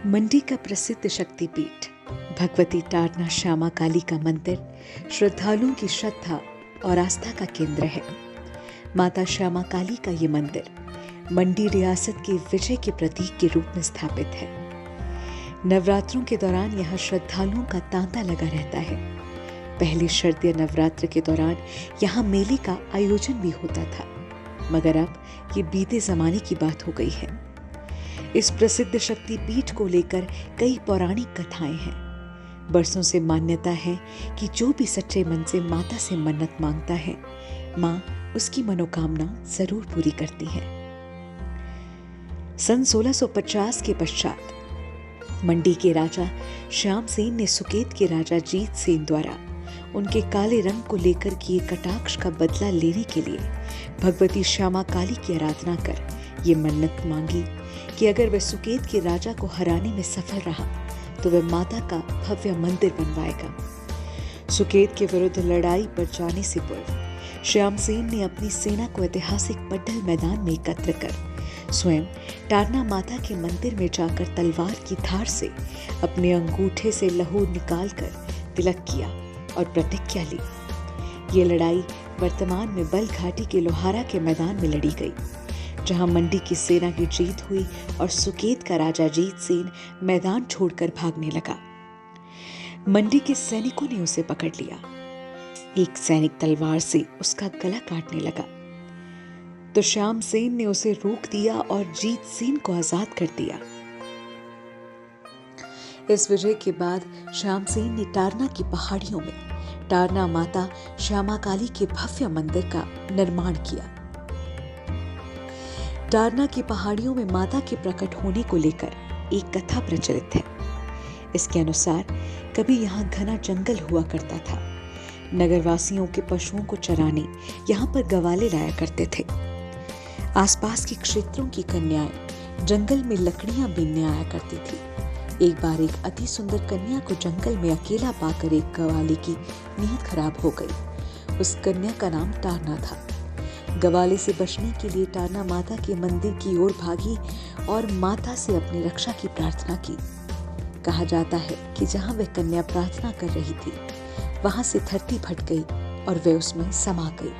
मंडी का प्रसिद्ध शक्तिपीठ भगवती टारना श्यामा काली का मंदिर श्रद्धालुओं की श्रद्धा और आस्था का केंद्र है। माता श्यामा काली का ये मंदिर मंडी रियासत के विजय के प्रतीक के रूप में स्थापित है। नवरात्रों के दौरान यहाँ श्रद्धालुओं का तांता लगा रहता है। पहले शारदीय नवरात्र के दौरान यहाँ मेले का आयोजन भी होता था, मगर अब ये बीते जमाने की बात हो गई है। इस प्रसिद्ध शक्तिपीठ को लेकर कई पौराणिक कथाएं हैं। बरसों से मान्यता है कि जो भी सच्चे मन से माता से मन्नत मांगता है, माँ उसकी मनोकामना जरूर पूरी करती है। सन 1650 के पश्चात मंडी के राजा श्याम सेन ने सुकेत के राजा जीत सेन द्वारा उनके काले रंग को लेकर किए कटाक्ष का बदला लेने के लिए भगवती श्यामा काली की आराधना कर ये मन्नत मांगी कि अगर वह सुकेत के राजा को हराने में सफल रहा तो वह माता का भव्य मंदिर बनवाएगा। सुकेत के विरुद्ध लड़ाई पर जाने से पूर्व श्याम सेन ने अपनी सेना को ऐतिहासिक पड्डल मैदान में एकत्र कर स्वयं टारना माता के मंदिर में जाकर तलवार की धार से अपने अंगूठे से लहू निकालकर तिलक किया और प्रतिज्ञा ली। ये लड़ाई वर्तमान में बल घाटी के लोहारा के मैदान में लड़ी गई, जहां मंडी की सेना की जीत हुई और सुकेत का राजा जीत सेन मैदान छोड़कर भागने लगा। मंडी के सैनिकों ने उसे पकड़ लिया। एक सैनिक तलवार से उसका गला काटने लगा तो श्याम सेन ने उसे रोक दिया और जीत सेन को आजाद कर दिया। इस विजय के बाद श्याम सेन ने टारना की पहाड़ियों में टारना माता श्यामा काली के भव्य मंदिर का निर्माण किया। टारना की पहाड़ियों में माता के प्रकट होने को लेकर एक कथा प्रचलित है। इसके अनुसार कभी यहाँ घना जंगल हुआ करता था। नगरवासियों के पशुओं को चराने यहाँ पर गवाले लाया करते थे। आसपास के क्षेत्रों की कन्याएं जंगल में लकड़ियां बीनने आया करती थी। एक बार एक अति सुंदर कन्या को जंगल में अकेला पाकर एक गवाले की नीयत खराब हो गई। उस कन्या का नाम टारना था। गवाले से बचने के लिए टारना माता के मंदिर की ओर भागी और माता से अपनी रक्षा की प्रार्थना की। कहा जाता है कि जहां वह कन्या प्रार्थना कर रही थी, वहां से धरती फट गई और वह उसमें समा गई,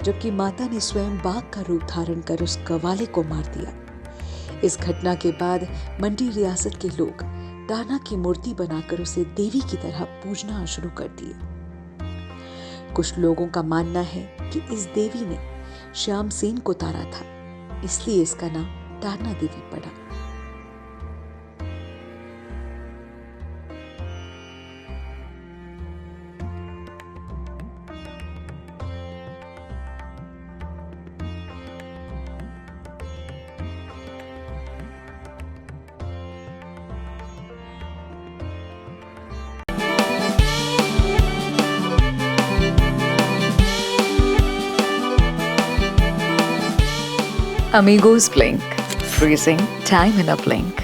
जबकि माता ने स्वयं बाघ का रूप धारण कर उस गवाले को मार दिया। इस घटना के बाद मंडी रियासत के लोग टारना की मूर्ति बनाकर उसे देवी की तरह पूजना शुरू कर दिए। कुछ लोगों का मानना है कि इस देवी ने श्याम सेन को तारा था, इसलिए इसका नाम टारना देवी पड़ा। Amigos Blink, freezing time in a blink.